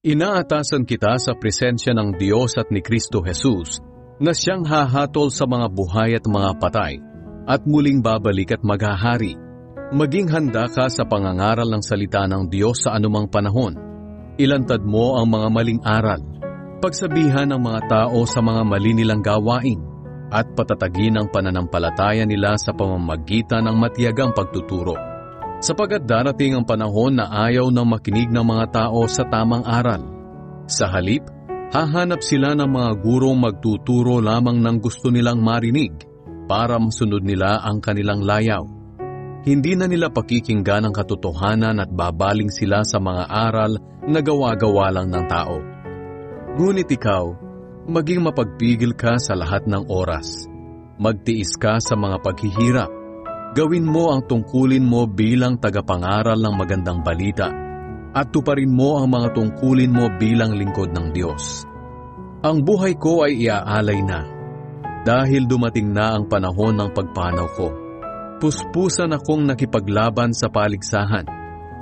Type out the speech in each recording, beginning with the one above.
Inaatasan kita sa presensya ng Diyos at ni Kristo Jesus na siyang hahatol sa mga buhay at mga patay at muling babalik at maghahari. Maging handa ka sa pangangaral ng salita ng Diyos sa anumang panahon. Ilantad mo ang mga maling aral, pagsabihan ng mga tao sa mga mali nilang gawain, at patatagin ang pananampalataya nila sa pamamagitan ng matiyagang pagtuturo. Sapagat darating ang panahon na ayaw nang makinig ng mga tao sa tamang aral. Sa halip, hahanap sila ng mga gurong magtuturo lamang ng gusto nilang marinig para masunod nila ang kanilang layaw. Hindi na nila pakikinggan ang katotohanan at babaling sila sa mga aral na gawa-gawa lang ng tao. Ngunit ikaw, maging mapagpigil ka sa lahat ng oras. Magtiis ka sa mga paghihirap. Gawin mo ang tungkulin mo bilang tagapangaral ng magandang balita at tuparin mo ang mga tungkulin mo bilang lingkod ng Diyos. Ang buhay ko ay iaalay na dahil dumating na ang panahon ng pagpanaw ko. Puspusan akong nakipaglaban sa paligsahan.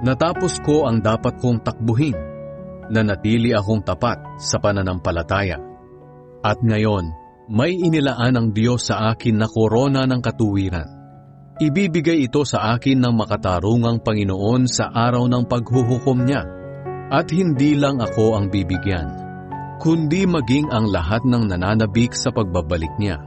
Natapos ko ang dapat kong takbuhin. Nanatili akong tapat sa pananampalataya. At ngayon, may inilaan ang Diyos sa akin na korona ng katuwiran. Ibibigay ito sa akin ng makatarungang Panginoon sa araw ng paghuhukom niya. At hindi lang ako ang bibigyan, kundi maging ang lahat ng nananabik sa pagbabalik niya.